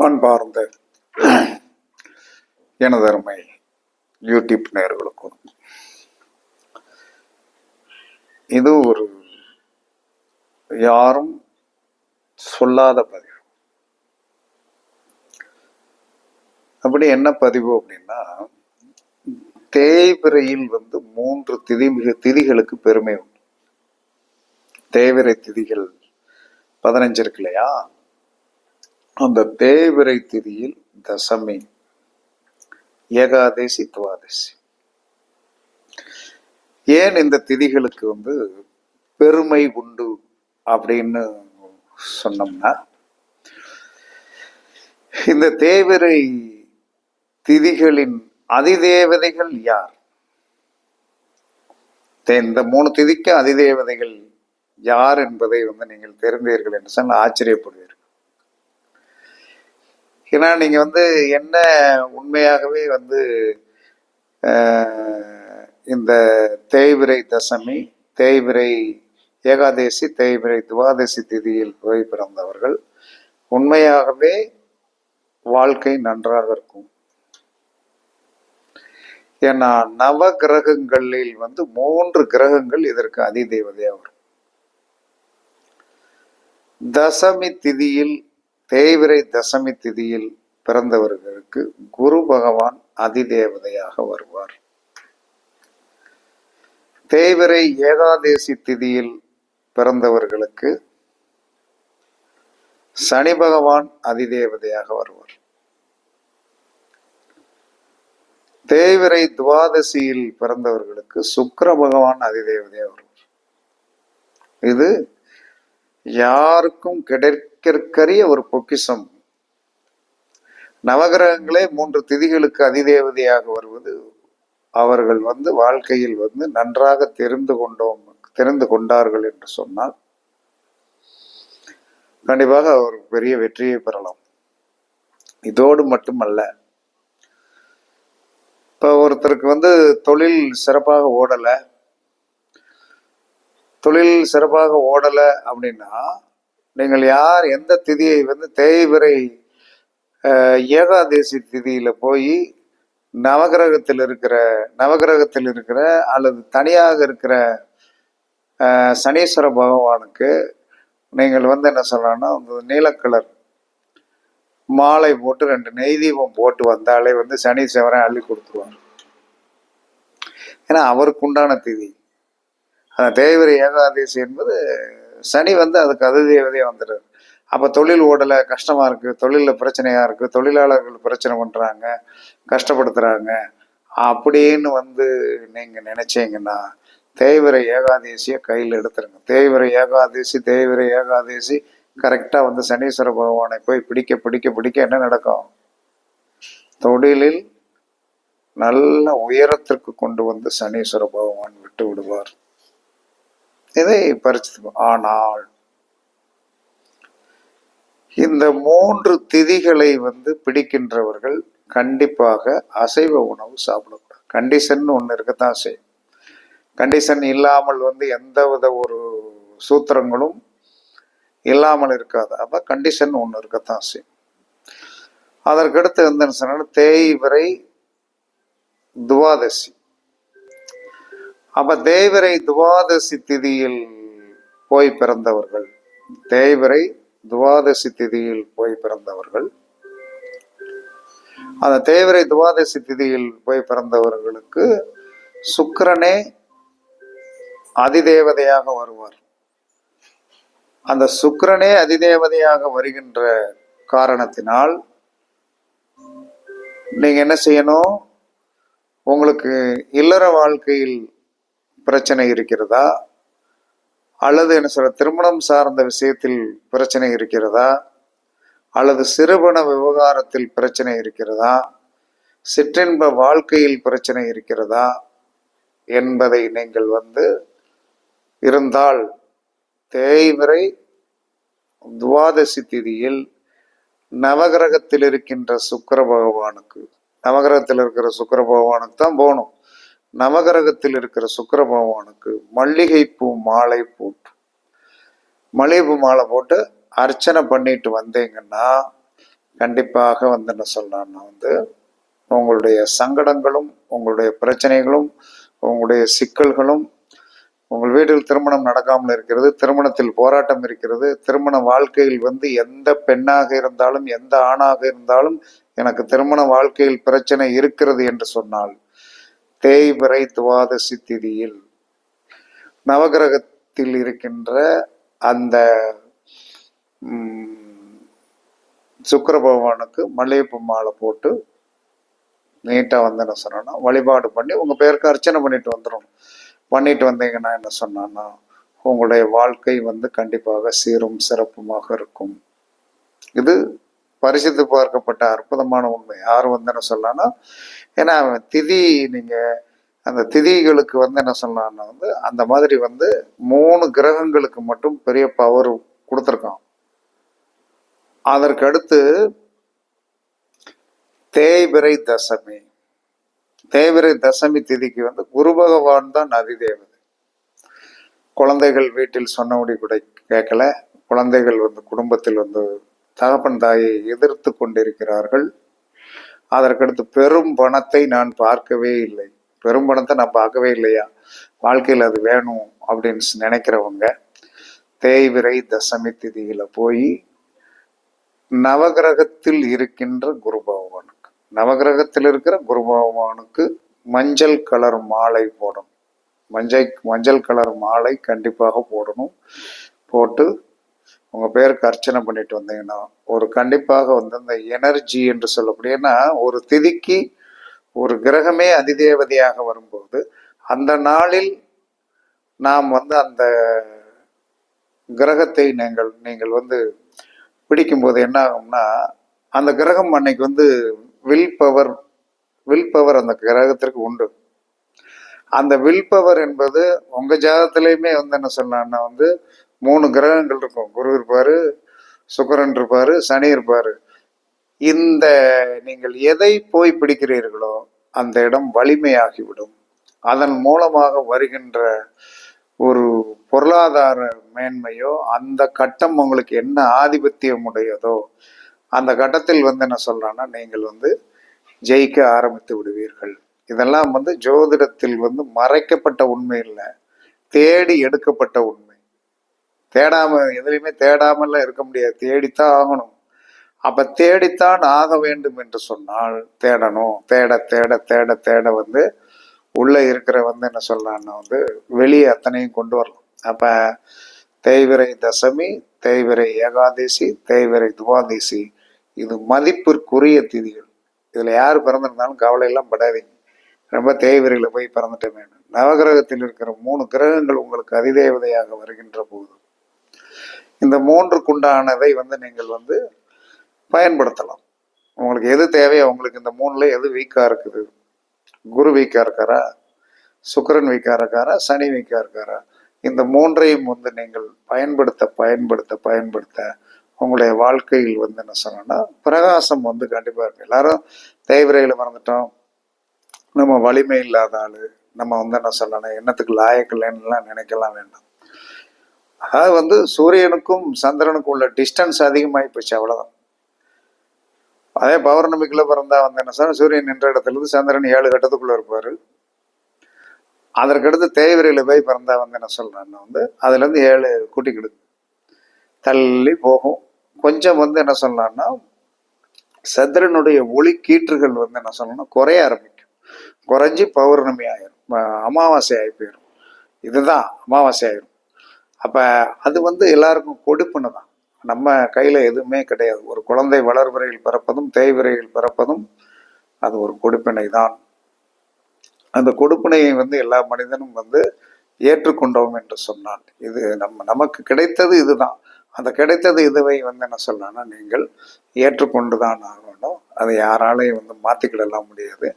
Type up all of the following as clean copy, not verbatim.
அன்பார்ந்த எனதருமை யூடியூப் நேயர்களுக்கும் இது ஒரு யாரும் சொல்லாத பதிவு. அப்படி என்ன பதிவு அப்படின்னா, தேய்பிரையில் 3 திதிகளுக்கு பெருமை உண்டு. தேய்பிரை திதிகள் 15 இருக்கு இல்லையா? அந்த தேய்பிரை திதியில் தசமி, ஏகாதசி, துவாதசி. ஏன் இந்த திதிகளுக்கு பெருமை உண்டு அப்படின்னு சொன்னோம்னா, இந்த தேய்பிரை திதிகளின் அதிதேவதைகள் யார்? இந்த 3 திதிக்கு அதிதேவதைகள் யார் என்பதை நீங்கள் தெரிந்தீர்கள் என்று சொன்னால் ஆச்சரியப்படுவீர்கள். ஏன்னா நீங்க என்ன உண்மையாகவே இந்த தேய்பிரை தசமி, தேய்பிரை ஏகாதசி, தேய்பிரை துவாதசி திதியில் போய் பிறந்தவர்கள் உண்மையாகவே வாழ்க்கை நன்றாக இருக்கும். ஏன்னா நவ கிரகங்களில் 3 கிரகங்கள் இதற்கு அதிதேவதையா வரும். தசமி திதியில், தேய்பிரை தசமி திதியில் பிறந்தவர்களுக்கு குரு பகவான் அதிதேவதையாக வருவார். தேய்பிரை ஏகாதசி திதியில் பிறந்தவர்களுக்கு சனி பகவான் அதிதேவதையாக வருவார். தேய்பிரை துவாதசியில் பிறந்தவர்களுக்கு சுக்கிர பகவான் அதிதேவதையாக வருவார். இது யாருக்கும் கிடைக்கற்கரிய ஒரு பொக்கிஷம். நவகிரகங்களே 3 திதிகளுக்கு அதிதேவதையாக வருவது அவர்கள் வாழ்க்கையில் நன்றாக தெரிந்து கொண்டார்கள் என்று சொன்னால் கண்டிப்பாக அவர் பெரிய வெற்றியை பெறலாம். இதோடு மட்டுமல்ல, இப்ப ஒருத்தருக்கு தொழில் சிறப்பாக ஓடல அப்படின்னா, நீங்கள் யார் எந்த திதியை தேய்பிரை ஏகாதசி திதியில போய் நவகிரகத்தில் இருக்கிற அல்லது தனியாக இருக்கிற சனீஸ்வர பகவானுக்கு நீங்கள் என்ன சொல்லலாம்னா, நீலக்கலர் மாலை போட்டு 2 நெய் தீபம் போட்டு வந்தாலே சனீஸ்வரன் அள்ளி கொடுத்துருவார். ஏன்னா அவருக்கு உண்டான திதி அந்த தேய்பிரை ஏகாதசி என்பது சனி அதுக்கு அதிதேவதையா வந்துடுறாரு. அப்போ தொழில் ஓடலை, கஷ்டமா இருக்கு, தொழிலில் பிரச்சனையா இருக்கு, தொழிலாளர்கள் பிரச்சனை பண்றாங்க, கஷ்டப்படுத்துறாங்க அப்படின்னு நீங்க நினைச்சீங்கன்னா தேய்பிரை ஏகாதசியை கையில் எடுத்துருங்க. தேய்பிரை ஏகாதசி கரெக்டா சனீஸ்வர பகவானை போய் பிடிக்க என்ன நடக்கும்? தொழிலில் நல்ல உயரத்திற்கு கொண்டு சனீஸ்வர பகவான் விட்டு விடுவார். இதை பறிச்சு. ஆனால் இந்த 3 திதிகளை பிடிக்கின்றவர்கள் கண்டிப்பாக அசைவ உணவு சாப்பிடக்கூடாது. கண்டிஷன் ஒன்று இருக்கத்தான் செய்யும். கண்டிஷன் இல்லாமல் எந்தவித ஒரு சூத்திரங்களும் இல்லாமல் இருக்காது. அப்ப கண்டிஷன் ஒன்று இருக்கத்தான் செய்யும். அதற்கடுத்து சொன்னா தேய்பிரை துவாதசி. அப்ப தேய்பிரை துவாதசி திதியில் போய் பிறந்தவர்கள், தேய்பிரை துவாதசி திதியில் போய் பிறந்தவர்கள், அந்த தேய்பிரை துவாதசி திதியில் போய் பிறந்தவர்களுக்கு சுக்கிரனே அதிதேவதையாக வருவார். அந்த சுக்கிரனே அதிதேவதையாக வருகின்ற காரணத்தினால் நீங்க என்ன செய்யணும்? உங்களுக்கு இல்லற வாழ்க்கையில் பிரச்சனை இருக்கிறதா, அல்லது திருமணம் சார்ந்த விஷயத்தில் பிரச்சனை இருக்கிறதா, அல்லது சிறுபண விவகாரத்தில் பிரச்சனை இருக்கிறதா, சிற்றின்ப வாழ்க்கையில் பிரச்சனை இருக்கிறதா என்பதை நீங்கள் இருந்தால் தேய்பிரை துவாதசி திதியில் நவகிரகத்தில் இருக்கின்ற சுக்கிர பகவானுக்கு, நவகிரகத்தில் இருக்கிற சுக்கிர பகவானுக்கு தான் போகணும். நவகிரகத்தில் இருக்கிற சுக்கிர பகவானுக்கு மல்லிகைப்பூ மாலை போட்டு அர்ச்சனை பண்ணிட்டு வந்தீங்கன்னா கண்டிப்பாக வந்து என்ன சொல்லலாம்னா வந்து உங்களுடைய சங்கடங்களும் உங்களுடைய பிரச்சனைகளும் உங்களுடைய சிக்கல்களும், உங்கள் வீட்டில் திருமணம் நடக்காமல் இருக்கிறது, திருமணத்தில் போராட்டம் இருக்கிறது, திருமண வாழ்க்கையில் வந்து எந்த பெண்ணாக இருந்தாலும் எந்த ஆணாக இருந்தாலும் எனக்கு திருமண வாழ்க்கையில் பிரச்சனை இருக்கிறது என்று சொன்னால், தேய்பிறை துவாதசி திதியில் நவகிரகத்தில் இருக்கின்ற அந்த சுக்கிர பகவானுக்கு மல்லிகைப்பூ மாலை போட்டு நீட்டாக வந்து என்ன சொன்னோன்னா வழிபாடு பண்ணி உங்கள் பேருக்கு அர்ச்சனை பண்ணிட்டு வந்துடும். பண்ணிட்டு வந்தீங்கன்னா என்ன சொன்னான்னா உங்களுடைய வாழ்க்கை வந்து கண்டிப்பாக சீரும் சிறப்புமாக இருக்கும். இது பரிசுத்து பார்க்கப்பட்ட அற்புதமான உண்மை. யார் வந்து என்ன சொல்லலாம்னா, ஏன்னா திதி நீங்கள் அந்த திதிகளுக்கு வந்து என்ன சொல்லலாம்னா வந்து அந்த மாதிரி வந்து 3 கிரகங்களுக்கு மட்டும் பெரிய பவர் கொடுத்துருக்கான். அதற்கு அடுத்து தேய்பிறை தசமி. தேய்பிறை தசமி திதிக்கு வந்து குரு பகவான் தான் அதிதேவதை. குழந்தைகள் வீட்டில் சொன்னபடி கூட கேட்கல. குழந்தைகள் வந்து குடும்பத்தில் வந்து தகப்பன் தாயை எதிர்த்து கொண்டிருக்கிறார்கள். அதற்கடுத்து பெரும் பணத்தை நான் பார்க்கவே இல்லை. பெரும் பணத்தை நான் பார்க்கவே இல்லையா, வாழ்க்கையில் அது வேணும் அப்படின்னு நினைக்கிறவங்க தேய்பிறை தசமி திதியில போய் நவகிரகத்தில் இருக்கின்ற குரு பகவானுக்கு, நவகிரகத்தில் இருக்கிற குரு பகவானுக்கு மஞ்சள் கலர் மாலை போடணும். மஞ்சள் கலர் மாலை கண்டிப்பாக போடணும். போட்டு உங்கள் பேருக்கு அர்ச்சனை பண்ணிட்டு வந்தீங்கன்னா ஒரு கண்டிப்பாக வந்து அந்த எனர்ஜி என்று சொல்லக்கூடிய, ஏன்னா ஒரு திதிக்கு ஒரு கிரகமே அதிதேவதையாக வரும்போது அந்த நாளில் நாம் வந்து அந்த கிரகத்தை நீங்கள் வந்து பிடிக்கும்போது என்ன ஆகும்னா, அந்த கிரகம் அன்னைக்கு வந்து வில் பவர் அந்த கிரகத்திற்கு உண்டு. அந்த வில் பவர் என்பது உங்க ஜாதகத்திலையுமே வந்து என்ன சொல்லலாம்னா வந்து 3 கிரகங்கள் இருக்கும். குரு இருப்பாரு, சுக்கிரன் இருப்பாரு, சனி இருப்பாரு. இந்த நீங்கள் எதை போய் பிடிக்கிறீர்களோ அந்த இடம் வலிமையாகிவிடும். அதன் மூலமாக வருகின்ற ஒரு பொருளாதார மேன்மையோ, அந்த கட்டம் உங்களுக்கு என்ன ஆதிபத்தியம் உடையதோ அந்த கட்டத்தில் வந்து என்ன சொல்றான்னா நீங்கள் வந்து ஜெயிக்க ஆரம்பித்து விடுவீர்கள். இதெல்லாம் வந்து ஜோதிடத்தில் வந்து மறைக்கப்பட்ட உண்மை இல்லை, தேடி எடுக்கப்பட்ட உண்மை. எதுலையுமே தேடாமல்லாம் இருக்க முடியாது, தேடித்தான் ஆகணும். அப்ப தேடித்தான் ஆக வேண்டும் என்று சொன்னால் தேடணும். தேட தேட தேட தேட வந்து உள்ள இருக்கிற வந்து என்ன சொல்லலாம்னா வந்து வெளியே அத்தனையும் கொண்டு வரலாம். அப்ப தேய்பிறை தசமி, தேய்பிறை ஏகாதசி, தேய்பிறை துவாதசி, இது மதிப்பிற்குரிய திதிகள். இதுல யார் பிறந்திருந்தாலும் கவலை எல்லாம் படாதீங்க. ரொம்ப தேய்பிறையில போய் பிறந்துட்டேன். நவகிரகத்தில் இருக்கிற 3 கிரகங்கள் உங்களுக்கு அதிதேவதையாக வருகின்ற போது இந்த 3க்குண்டானதை வந்து நீங்கள் வந்து பயன்படுத்தலாம். உங்களுக்கு எது தேவையோ, உங்களுக்கு இந்த 3ல எது வீக்கா இருக்குது, குரு வீக்கா இருக்காரா, சுக்கிரன் வீக்கா இருக்காரா, சனி வீக்கா இருக்காரா, இந்த 3ஐயும் வந்து நீங்கள் பயன்படுத்த பயன்படுத்த பயன்படுத்த உங்களுடைய வாழ்க்கையில் வந்து என்ன சொன்னா பிரகாசம் வந்து கண்டிப்பா இருக்கு. எல்லாரும் தேய்பிறையில மறந்துட்டோம், நம்ம வலிமை இல்லாத ஆளு, நம்ம வந்து என்ன சொல்லணும் என்னத்துக்கு லாயக்கில்லைன்னுலாம் நினைக்கலாம் வேண்டாம். அதாவது வந்து சூரியனுக்கும் சந்திரனுக்கும் உள்ள டிஸ்டன்ஸ் அதிகமாகி போச்சு, அவ்வளவுதான். அதே பௌர்ணமிக்குள்ள பிறந்தா வந்து என்ன சொன்னா சூரியன் நின்ற இடத்துல இருந்து சந்திரன் 7 கட்டத்துக்குள்ள இருப்பாரு. அதற்கடுத்து தேய்பிறையில போய் பிறந்தா வந்து என்ன சொல்றான்னா வந்து அதுல இருந்து 7 கூட்டிக்கிடு தள்ளி போகும். கொஞ்சம் வந்து என்ன சொல்லலாம்னா சந்திரனுடைய ஒளி கீற்றுகள் வந்து என்ன சொல்லணும்னா குறைய ஆரம்பிக்கும். குறைஞ்சி பௌர்ணமி ஆயிரும், அமாவாசை ஆகி போயிடும். இதுதான் அமாவாசை ஆயிரும். அப்ப அது வந்து எல்லாருக்கும் கொடுப்புன்னு தான். நம்ம கையில எதுவுமே கிடையாது. ஒரு குழந்தை வளர்பிறையில் பிறப்பதும் தேய்பிறையில் பிறப்பதும் அது ஒரு கொடுப்பினை தான். அந்த கொடுப்பினையை வந்து எல்லா மனிதனும் வந்து ஏற்றுக்கொண்டோம் என்று சொன்னான். இது நமக்கு கிடைத்தது இதுதான். அந்த கிடைத்தது இதுவை வந்து என்ன சொல்லலாம்னா நீங்கள் ஏற்றுக்கொண்டு தான் ஆகணும். அதை யாராலையும் வந்து மாற்றிக்கிடலாம் முடியாது.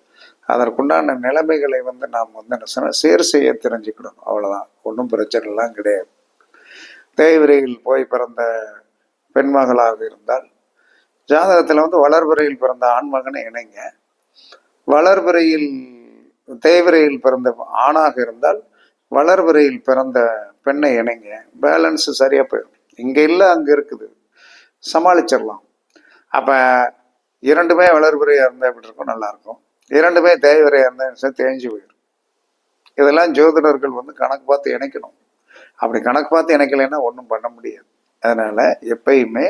அதற்குண்டான நிலைமைகளை வந்து நாம் வந்து என்ன சொன்னால் சீர் செய்ய தெரிஞ்சுக்கிடணும், அவ்வளோதான். ஒன்றும் பிரச்சனைலாம் கிடையாது. தேய்பிறையில் போய் பிறந்த பெண்மகளாக இருந்தால் ஜாதகத்தில் வந்து வளர்பிறையில் பிறந்த ஆண்மகனை இணைங்க. வளர்பிறையில் தேய்பிறையில் பிறந்த ஆணாக இருந்தால் வளர்பிறையில் பிறந்த பெண்ணை இணைங்க. பேலன்ஸ் சரியா போயிடும். இங்க இல்லை அங்க இருக்குது, சமாளிச்சிடலாம். அப்போ இரண்டுமே வளர்பிறையாக இருந்தால் எப்படி இருக்கும், நல்லாயிருக்கும். இரண்டுமே தேய்விரையாக இருந்தால் தேஞ்சு போயிடும். இதெல்லாம் ஜோதிடர்கள் வந்து கணக்கு பார்த்து இணைக்கணும். அப்படி கணக்கு பார்த்து இணைக்கலைன்னா ஒன்றும் பண்ண முடியாது. அதனால எப்பயுமே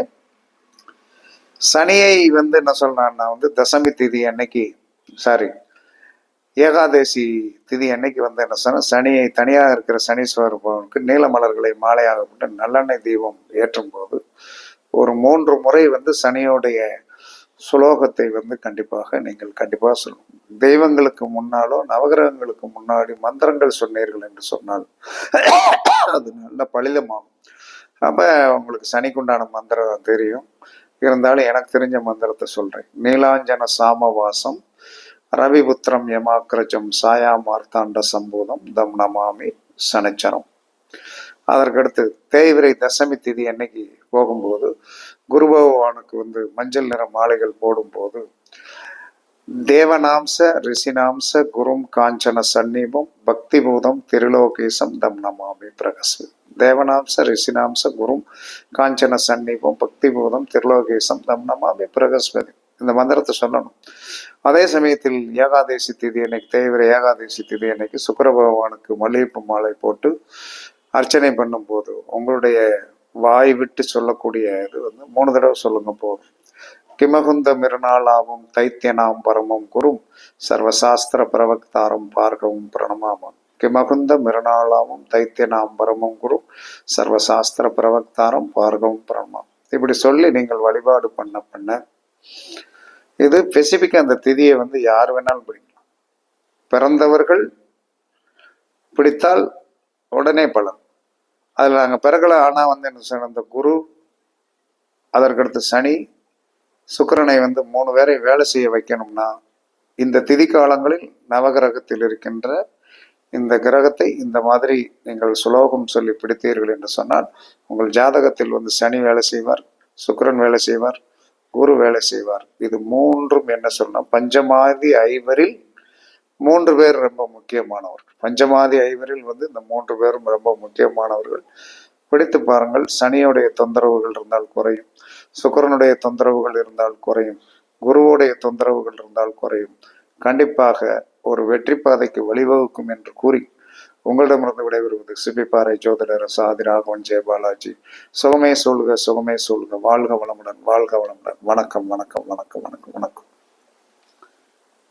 சனியை வந்து என்ன சொல்றான்னா வந்து தசமி திதி அன்னைக்கு, ஏகாதசி திதி அன்னைக்கு வந்து என்ன சொன்ன, சனியை தனியாக இருக்கிற சனீஸ்வரர் பவனுக்கு நீல மலர்களை மாலையாகப்பட்டு நல்லெண்ணெய் தீபம் ஏற்றும் போது ஒரு 3 முறை வந்து சனியோடைய சுலோகத்தை வந்து கண்டிப்பாக சொல்லணும். தெய்வங்களுக்கு முன்னாலோ நவகிரகங்களுக்கு முன்னாடி மந்திரங்கள் சொன்னீர்கள் என்று சொன்னால் அது நல்ல பலிதமாகும். அப்ப உங்களுக்கு சனிக்குண்டான மந்திரம் தெரியும். இருந்தாலும் எனக்கு தெரிஞ்ச மந்திரத்தை சொல்றேன். நீலாஞ்சன சாமவாசம் ரவிபுத்திரம் யமாக்கிரஜம் சாயா மார்த்தாண்ட சம்பூதம் தம் நமாமி சனிச்சரம். அதற்கடுத்து தேய்விரை தசமி திதி அன்னைக்கு போகும்போது குரு பகவானுக்கு வந்து மஞ்சள் நிற மாலைகள் போடும்போது தேவநாம்ச ரிஷிநாம்ச குரும் காஞ்சன சந்நிபம் பக்தி பூதம் திருலோகேசம் தம் நமாமி பிரகஸ்வி. தேவநாம்ச ரிஷிநாம்ச குரும் காஞ்சன சந்நிபம் பக்தி பூதம் திருலோகேசம் தம் நமாமி பிரகஸ்பதி. இந்த மந்திரத்தை சொல்லணும். அதே சமயத்தில் ஏகாதசி திதி அன்னைக்கு, தேய்விரை ஏகாதசி திதி அன்னைக்கு சுக்கிர பகவானுக்கு மல்லிகைப்பூ மாலை போட்டு அர்ச்சனை பண்ணும்போது உங்களுடைய வாய் விட்டு சொல்லக்கூடிய இது வந்து 3 தடவை சொல்லுங்க போதும். கிமகுந்த மிருநாளாவும் தைத்தியனாம் பரமம் குரும் சர்வசாஸ்திர பிரவக்தாரம் பார்க்கவும் பிரணமாமம். கிமகுந்த மிருநாளாவும் தைத்தியனாம் பரமம் குரும் சர்வசாஸ்திர பிரவக்தாரம் பார்க்கவும் பிரணமாம். இப்படி சொல்லி நீங்கள் வழிபாடு பண்ண இது ஸ்பெசிஃபிக்காக அந்த திதியை வந்து யார் வேணாலும் பிடிக்கலாம். பிறந்தவர்கள் பிடித்தால் உடனே பலன். அதில் நாங்கள் பிறகுல ஆனால் வந்து என்ன சொன்ன, அந்த குரு, அதற்கடுத்து சனி, சுக்கிரனை வந்து 3 பேரை வேலை செய்ய வைக்கணும்னா இந்த திதி காலங்களில் நவகிரகத்தில் இருக்கின்ற இந்த கிரகத்தை இந்த மாதிரி நீங்கள் சுலோகம் சொல்லி பிடித்தீர்கள் என்று சொன்னால் உங்கள் ஜாதகத்தில் வந்து சனி வேலை செய்வார், சுக்கிரன் வேலை செய்வார், குரு வேலை செய்வார். இது 3ம் என்ன சொன்னா பஞ்சமாதி ஐவரில் 3 பேர் ரொம்ப முக்கியமானவர்கள். பஞ்சமாதி ஐவரில் வந்து இந்த 3 பேரும் ரொம்ப முக்கியமானவர்கள். பிடித்து பாருங்கள். சனியுடைய தொந்தரவுகள் இருந்தால் குறையும், சுக்கிரனுடைய தொந்தரவுகள் இருந்தால் குறையும், குருவுடைய தொந்தரவுகள் இருந்தால் குறையும். கண்டிப்பாக ஒரு வெற்றி பாதைக்கு வழிவகுக்கும் என்று கூறி உங்களிடமிருந்து விடைபெறுவது சிப்பிப்பாறை ஜோதிடர் சாதி ராகவன் ஜெயபாலாஜி. சுகமே சொல்க, சுகமே சொல்க. வாழ்க வளமுடன், வாழ்க வளமுடன். வணக்கம், வணக்கம், வணக்கம், வணக்கம், வணக்கம்.